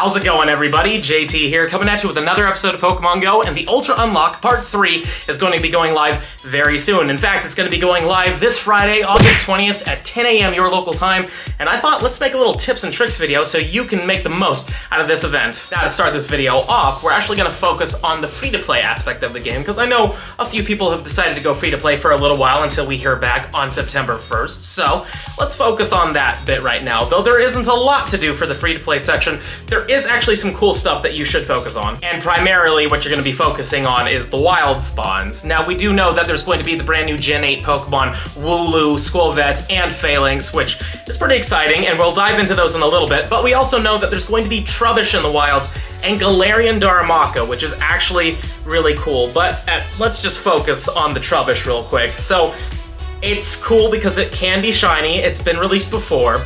How's it going, everybody? JT here, coming at you with another episode of Pokemon Go, and the Ultra Unlock Part 3 is going to be going live very soon. In fact, it's going to be going live this Friday, August 20th at 10 a.m. your local time, and I thought let's make a little tips and tricks video so you can make the most out of this event. Now, to start this video off, we're actually going to focus on the free-to-play aspect of the game, because I know a few people have decided to go free-to-play for a little while until we hear back on September 1st, so let's focus on that bit right now. Though there isn't a lot to do for the free-to-play section, there is actually some cool stuff that you should focus on. And primarily what you're going to be focusing on is the wild spawns. Now, we do know that there's going to be the brand new Gen 8 Pokemon, Wulu, Corvette, and Phalanx, which is pretty exciting, and we'll dive into those in a little bit, but we also know that there's going to be Trubbish in the wild, and Galarian Darumaka, which is actually really cool. But let's just focus on the Trubbish real quick. So, it's cool because it can be shiny, it's been released before.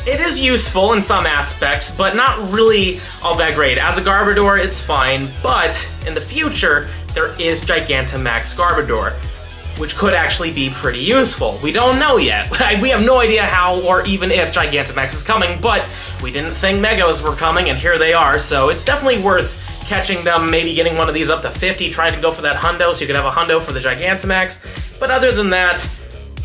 It is useful in some aspects, but not really all that great. As a Garbodor, it's fine, but in the future, there is Gigantamax Garbodor, which could actually be pretty useful. We don't know yet. We have no idea how or even if Gigantamax is coming, but we didn't think Megos were coming, and here they are, so it's definitely worth catching them, maybe getting one of these up to 50, trying to go for that hundo so you could have a hundo for the Gigantamax. But other than that,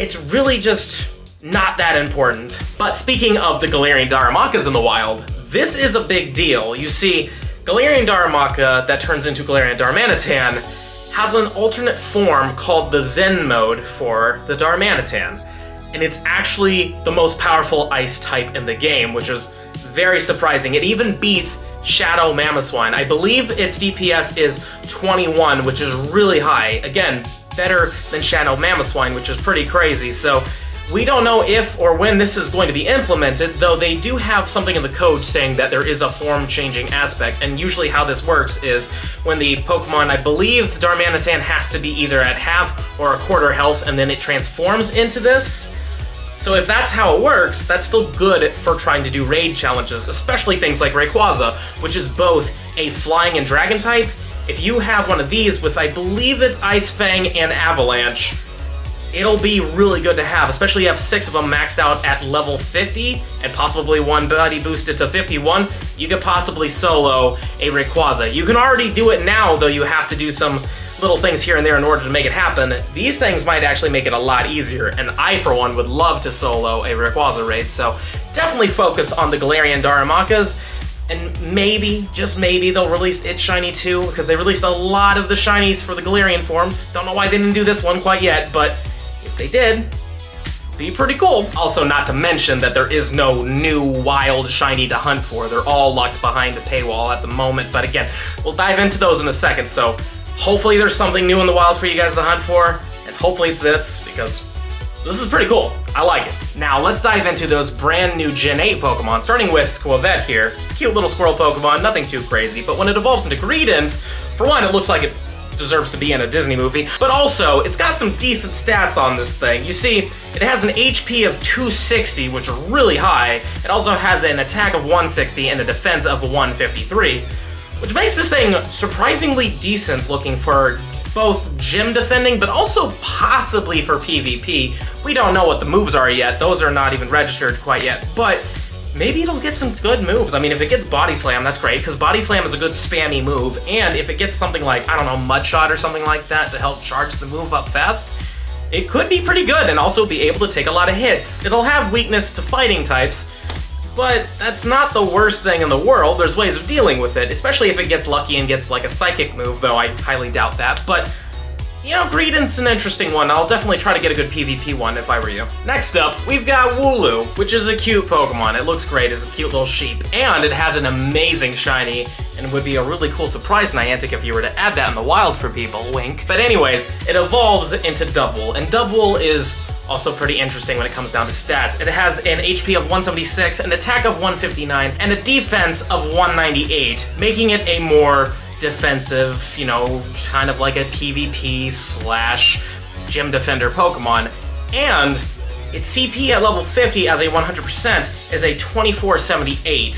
it's really just not that important. But speaking of the Galarian Darumakas in the wild, this is a big deal. You see, Galarian Darumaka that turns into Galarian Darmanitan has an alternate form called the Zen mode for the Darmanitan. And it's actually the most powerful ice type in the game, which is very surprising. It even beats Shadow Mamoswine. I believe its DPS is 21, which is really high. Again, better than Shadow Mamoswine, which is pretty crazy. So we don't know if or when this is going to be implemented, though they do have something in the code saying that there is a form-changing aspect, and usually how this works is when the Pokemon, I believe Darmanitan has to be either at half or a quarter health, and then it transforms into this. So if that's how it works, that's still good for trying to do raid challenges, especially things like Rayquaza, which is both a flying and dragon type. If you have one of these with, I believe it's Ice Fang and Avalanche, it'll be really good to have, especially if you have 6 of them maxed out at level 50, and possibly one buddy boosted to 51, you could possibly solo a Rayquaza. You can already do it now, though you have to do some little things here and there in order to make it happen. These things might actually make it a lot easier, and I, for one, would love to solo a Rayquaza raid, so definitely focus on the Galarian Darumakas, and maybe, just maybe, they'll release its shiny too, because they released a lot of the shinies for the Galarian forms. Don't know why they didn't do this one quite yet, but if they did, be pretty cool. Also, not to mention that there is no new wild shiny to hunt for. They're all locked behind the paywall at the moment, but again, we'll dive into those in a second, so hopefully there's something new in the wild for you guys to hunt for, and hopefully it's this, because this is pretty cool. I like it. Now, let's dive into those brand new Gen 8 Pokemon, starting with Corvette here. It's a cute little squirrel Pokemon, nothing too crazy, but when it evolves into Greedent, for one, it looks like it deserves to be in a Disney movie, but also, it's got some decent stats on this thing. You see, it has an HP of 260, which is really high. It also has an attack of 160 and a defense of 153, which makes this thing surprisingly decent looking for both gym defending, but also possibly for PvP. We don't know what the moves are yet. Those are not even registered quite yet, but maybe it'll get some good moves. I mean, if it gets Body Slam, that's great, because Body Slam is a good spammy move, and if it gets something like, I don't know, Mud Shot or something like that to help charge the move up fast, it could be pretty good and also be able to take a lot of hits. It'll have weakness to fighting types, but that's not the worst thing in the world. There's ways of dealing with it, especially if it gets lucky and gets like a psychic move, though I highly doubt that. But, you know, Greedent's an interesting one. I'll definitely try to get a good PvP one if I were you. Next up, we've got Wulu, which is a cute Pokemon. It looks great as a cute little sheep, and it has an amazing shiny, and would be a really cool surprise Niantic if you were to add that in the wild for people, wink. But anyways, it evolves into Double, and Double is also pretty interesting when it comes down to stats. It has an HP of 176, an attack of 159, and a defense of 198, making it a more defensive, you know, kind of like a PvP slash gym defender Pokemon. And its CP at level 50 as a 100% is a 2478,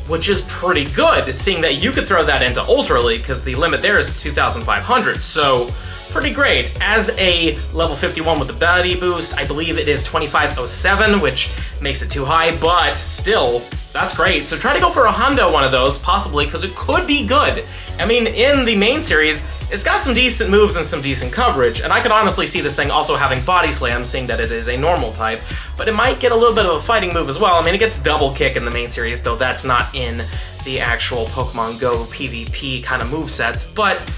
which is pretty good, seeing that you could throw that into Ultra League, because the limit there is 2,500, so pretty great. As a level 51 with the ability boost, I believe it is 2507, which makes it too high, but still That's great. So try to go for a hundo one of those, possibly, because it could be good. I mean, in the main series, it's got some decent moves and some decent coverage, and I could honestly see this thing also having Body Slam, seeing that it is a normal type, but it might get a little bit of a fighting move as well. I mean, it gets Double Kick in the main series, though that's not in the actual Pokemon Go PvP kind of movesets, but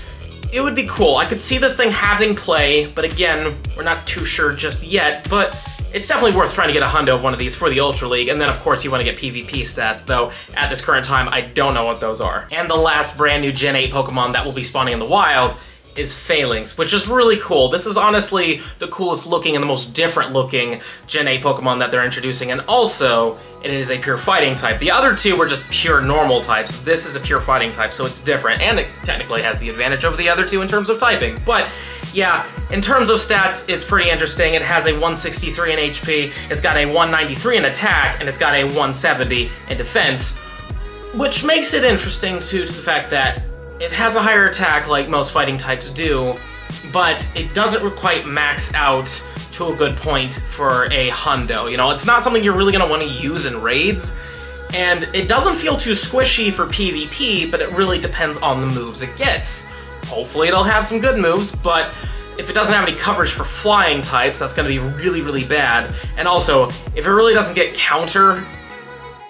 it would be cool. I could see this thing having play, but again, we're not too sure just yet, but it's definitely worth trying to get a hundo of one of these for the Ultra League, and then of course you want to get PvP stats, though at this current time I don't know what those are. And the last brand new Gen 8 Pokemon that will be spawning in the wild is Phalanx, which is really cool. This is honestly the coolest looking and the most different looking Gen 8 Pokemon that they're introducing, and also it is a pure fighting type. The other two were just pure normal types. This is a pure fighting type, so it's different, and it technically has the advantage over the other two in terms of typing. But yeah, in terms of stats, it's pretty interesting. It has a 163 in HP, it's got a 193 in attack, and it's got a 170 in defense, which makes it interesting due to the fact that it has a higher attack like most fighting types do, but it doesn't quite max out to a good point for a hundo. You know, it's not something you're really going to want to use in raids, and it doesn't feel too squishy for PvP, but it really depends on the moves it gets. Hopefully it'll have some good moves, but if it doesn't have any coverage for flying types, that's going to be really, really bad. And also, if it really doesn't get counter,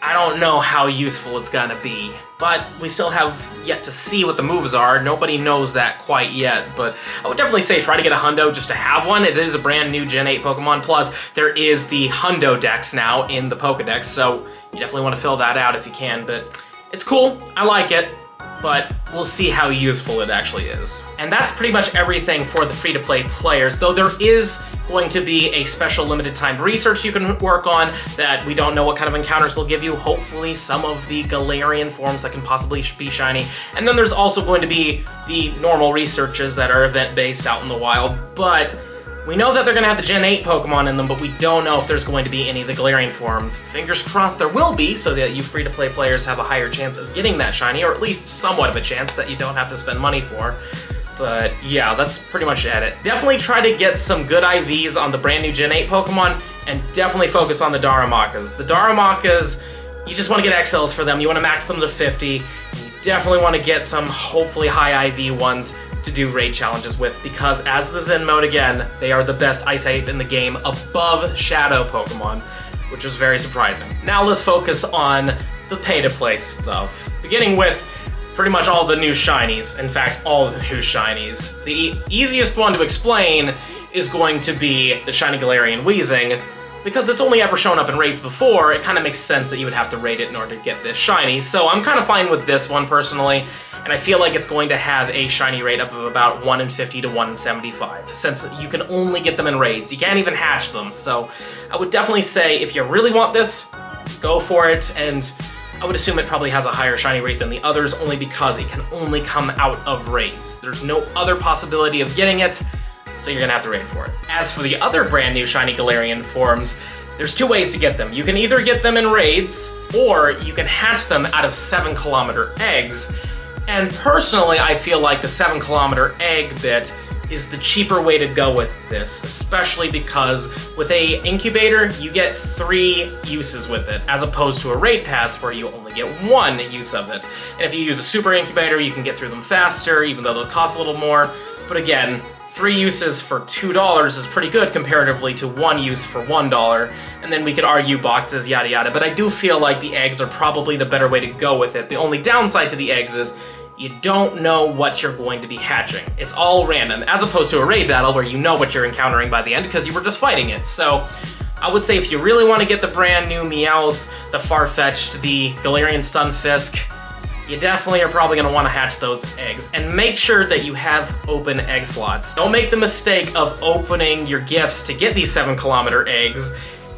I don't know how useful it's going to be. But we still have yet to see what the moves are. Nobody knows that quite yet, but I would definitely say try to get a hundo just to have one. It is a brand new Gen 8 Pokemon, plus there is the hundo dex now in the Pokedex, so you definitely want to fill that out if you can, but it's cool, I like it, but we'll see how useful it actually is. And that's pretty much everything for the free-to-play players, though there is going to be a special limited time research you can work on that we don't know what kind of encounters they'll give you. Hopefully some of the Galarian forms that can possibly be shiny. And then there's also going to be the normal researches that are event-based out in the wild, but we know that they're going to have the Gen 8 Pokemon in them, but we don't know if there's going to be any of the Galarian forms. Fingers crossed there will be, so that you free-to-play players have a higher chance of getting that shiny, or at least somewhat of a chance that you don't have to spend money for. But yeah, that's pretty much it. Definitely try to get some good IVs on the brand new Gen 8 Pokemon, and definitely focus on the Darumaka's. The Darumaka's, you just want to get XLs for them, you want to max them to 50, and you definitely want to get some hopefully high IV ones to do raid challenges with, because as the Zen mode again, they are the best Ice type in the game above Shadow Pokemon, which is very surprising. Now let's focus on the pay-to-play stuff, beginning with pretty much all the new shinies. In fact, all of the new shinies. The easiest one to explain is going to be the Shiny Galarian Weezing, because it's only ever shown up in raids before. It kind of makes sense that you would have to raid it in order to get this shiny, so I'm kind of fine with this one personally, and I feel like it's going to have a shiny rate up of about 1 in 50 to 1 in 75, since you can only get them in raids. You can't even hatch them, so I would definitely say if you really want this, go for it, and I would assume it probably has a higher shiny rate than the others, only because it can only come out of raids. There's no other possibility of getting it, so you're gonna have to raid for it. As for the other brand new Shiny Galarian forms, there's two ways to get them. You can either get them in raids, or you can hatch them out of 7-kilometer eggs. And personally, I feel like the 7-kilometer egg bit is the cheaper way to go with this, especially because with a incubator, you get 3 uses with it, as opposed to a raid pass where you only get 1 use of it. And if you use a super incubator, you can get through them faster, even though those cost a little more. But again, 3 uses for $2 is pretty good comparatively to 1 use for $1, and then we could argue boxes, yada yada, but I do feel like the eggs are probably the better way to go with it. The only downside to the eggs is you don't know what you're going to be hatching. It's all random, as opposed to a raid battle where you know what you're encountering by the end because you were just fighting it. So I would say if you really want to get the brand new Meowth, the Farfetch'd, the Galarian Stunfusk, you definitely are probably going to want to hatch those eggs. And make sure that you have open egg slots. Don't make the mistake of opening your gifts to get these 7-kilometer eggs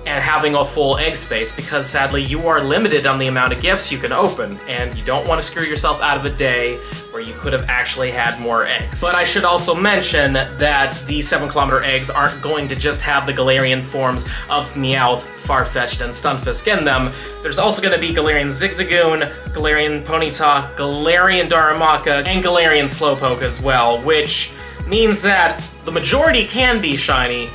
and having a full egg space, because sadly you are limited on the amount of gifts you can open, and you don't want to screw yourself out of a day where you could have actually had more eggs. But I should also mention that the 7-kilometer eggs aren't going to just have the Galarian forms of Meowth, Farfetch'd, and Stunfusk in them. There's also going to be Galarian Zigzagoon, Galarian Ponyta, Galarian Darumaka, and Galarian Slowpoke as well, which means that the majority can be shiny,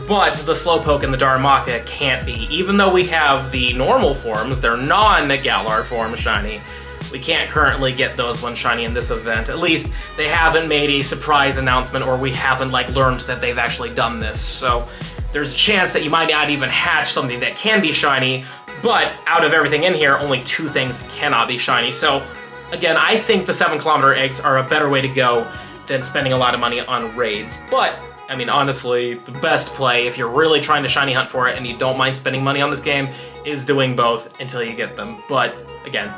but the Slowpoke and the Darumaka can't be. Even though we have the normal forms, they're non-Galar forms shiny, we can't currently get those ones shiny in this event. At least they haven't made a surprise announcement, or we haven't like learned that they've actually done this. So there's a chance that you might not even hatch something that can be shiny, but out of everything in here, only 2 things cannot be shiny. So again, I think the 7-kilometer eggs are a better way to go than spending a lot of money on raids. But I mean, honestly, the best play, if you're really trying to shiny hunt for it and you don't mind spending money on this game, is doing both until you get them. But again,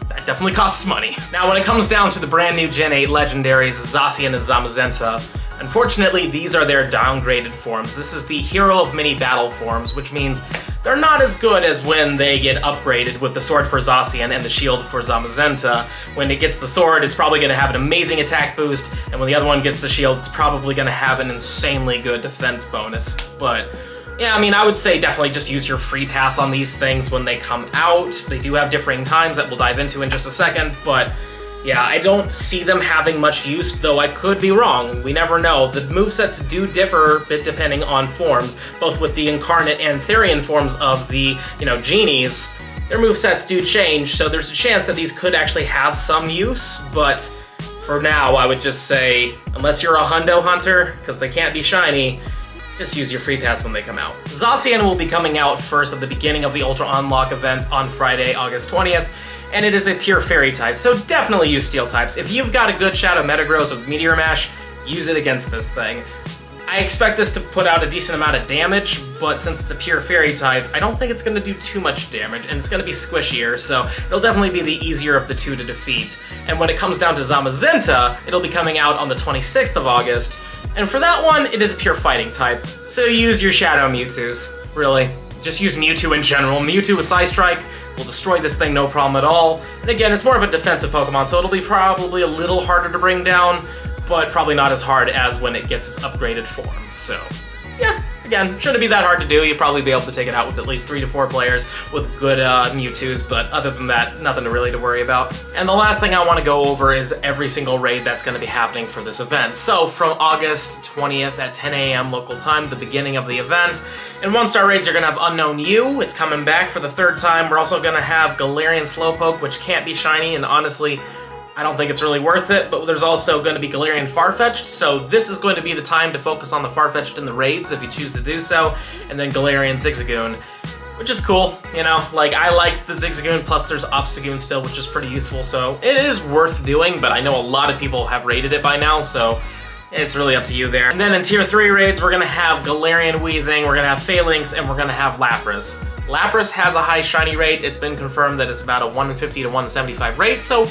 that definitely costs money. Now, when it comes down to the brand new Gen 8 Legendaries, Zacian and Zamazenta, unfortunately, these are their downgraded forms. This is the Hero of Mini Battle forms, which means they're not as good as when they get upgraded with the Sword for Zacian and the Shield for Zamazenta. When it gets the Sword, it's probably going to have an amazing attack boost, and when the other one gets the Shield, it's probably going to have an insanely good defense bonus. But yeah, I mean, I would say definitely just use your free pass on these things when they come out. They do have differing times that we'll dive into in just a second, but yeah, I don't see them having much use, though I could be wrong. We never know. The movesets do differ a bit depending on forms, both with the Incarnate and Therian forms of the, Genies. Their movesets do change, so there's a chance that these could actually have some use, but for now, I would just say, unless you're a Hundo hunter, because they can't be shiny, just use your free pass when they come out. Zacian will be coming out first at the beginning of the Ultra Unlock event on Friday, August 20th, and it is a pure Fairy type, so definitely use Steel types. If you've got a good Shadow Metagross with Meteor Mash, use it against this thing. I expect this to put out a decent amount of damage, but since it's a pure Fairy type, I don't think it's going to do too much damage, and it's going to be squishier, so it'll definitely be the easier of the 2 to defeat. And when it comes down to Zamazenta, it'll be coming out on the 26th of August, and for that one, it is a pure fighting type, so use your Shadow Mewtwo's, really. Just use Mewtwo in general. Mewtwo with Psy Strike will destroy this thing no problem at all. And again, it's more of a defensive Pokemon, so it'll be probably a little harder to bring down, but probably not as hard as when it gets its upgraded form. So yeah, again, shouldn't be that hard to do. You'll probably be able to take it out with at least 3 to 4 players with good Mewtwo's, but other than that, nothing really to worry about. And the last thing I want to go over is every single raid that's going to be happening for this event. So from August 20th at 10 a.m. local time, the beginning of the event, in 1-star raids, you're going to have Unknown U. It's coming back for the 3rd time. We're also going to have Galarian Slowpoke, which can't be shiny, and honestly, I don't think it's really worth it, but there's also going to be Galarian Farfetch'd, so this is going to be the time to focus on the Farfetch'd in the raids if you choose to do so, and then Galarian Zigzagoon, which is cool, like I like the Zigzagoon, plus there's Obstagoon still, which is pretty useful, so it is worth doing, but I know a lot of people have raided it by now, so it's really up to you there. And then in Tier 3 raids, we're going to have Galarian Weezing, we're going to have Phalanx, and we're going to have Lapras. Lapras has a high shiny rate. It's been confirmed that it's about a 150 to 175 rate, so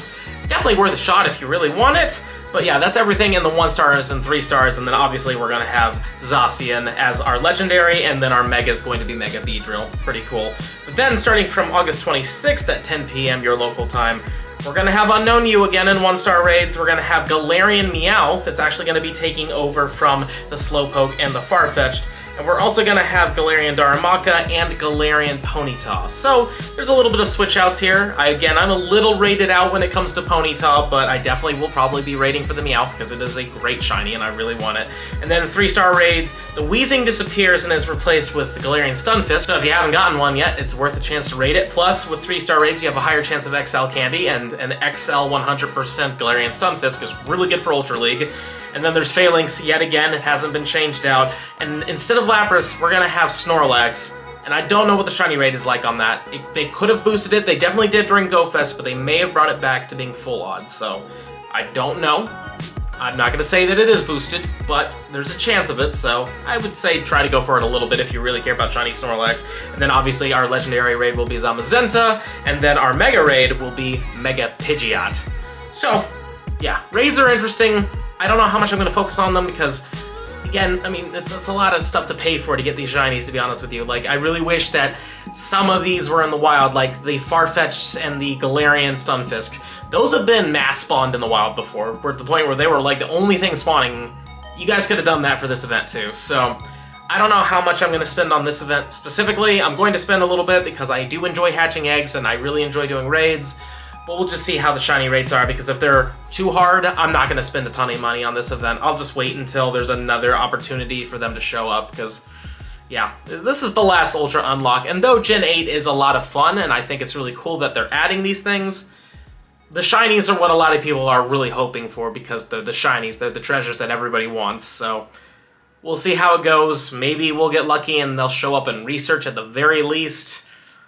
definitely worth a shot if you really want it. But yeah, that's everything in the 1-stars and 3-stars, and then obviously we're going to have Zacian as our Legendary, and then our Mega is going to be Mega Beedrill. Pretty cool. But then starting from August 26th at 10 p.m. your local time, we're going to have Unknown U again in 1-star raids. We're going to have Galarian Meowth. It's actually going to be taking over from the Slowpoke and the Farfetch'd. And we're also going to have Galarian Darumaka and Galarian Ponyta. So there's a little bit of switch outs here. Again, I'm a little rated out when it comes to Ponyta, but I definitely will probably be rating for the Meowth because it is a great shiny and I really want it. And then in 3-star raids, the Weezing disappears and is replaced with the Galarian Stunfusk. So if you haven't gotten one yet, it's worth a chance to raid it. Plus, with 3-star raids, you have a higher chance of XL Candy, and an XL 100% Galarian Stunfusk is really good for Ultra League. And then there's Phalanx, yet again, it hasn't been changed out. And instead of Lapras, we're gonna have Snorlax. And I don't know what the shiny rate is like on that. They could have boosted it, they definitely did during GoFest, but they may have brought it back to being full odds, so I don't know. I'm not gonna say that it is boosted, but there's a chance of it, so I would say try to go for it a little bit if you really care about shiny Snorlax. And then obviously our legendary raid will be Zamazenta, and then our mega raid will be Mega Pidgeot. So, yeah, raids are interesting. I don't know how much I'm going to focus on them because, again, I mean, it's a lot of stuff to pay for to get these shinies, to be honest with you. Like, I really wish that some of these were in the wild, like the Farfetch'd and the Galarian Stunfusk. Those have been mass spawned in the wild before. We're at the point where they were like the only thing spawning. You guys could have done that for this event too. So I don't know how much I'm going to spend on this event specifically. I'm going to spend a little bit because I do enjoy hatching eggs and I really enjoy doing raids. But we'll just see how the shiny rates are, because if they're too hard, I'm not going to spend a ton of money on this event. I'll just wait until there's another opportunity for them to show up, because yeah, this is the last Ultra Unlock, and though Gen 8 is a lot of fun, and I think it's really cool that they're adding these things, the shinies are what a lot of people are really hoping for, because they're the shinies, they're the treasures that everybody wants, so we'll see how it goes. Maybe we'll get lucky and they'll show up in research at the very least,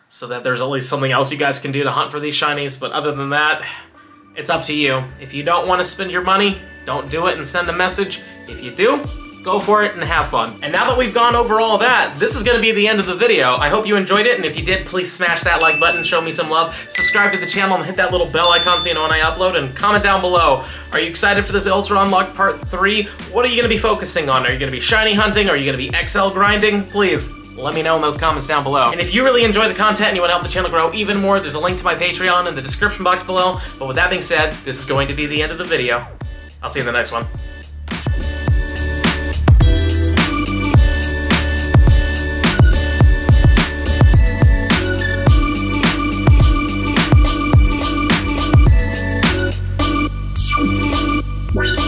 so that there's at least something else you guys can do to hunt for these shinies, but other than that, it's up to you. If you don't want to spend your money, don't do it and send a message. If you do, go for it and have fun. And now that we've gone over all that, this is gonna be the end of the video. I hope you enjoyed it, and if you did, please smash that like button, show me some love, subscribe to the channel, and hit that little bell icon so you know when I upload, and comment down below. Are you excited for this Ultra Unlock Part 3? What are you gonna be focusing on? Are you gonna be shiny hunting? Are you gonna be XL grinding? Please, let me know in those comments down below. And if you really enjoy the content and you want to help the channel grow even more, there's a link to my Patreon in the description box below. But with that being said, this is going to be the end of the video. I'll see you in the next one. What?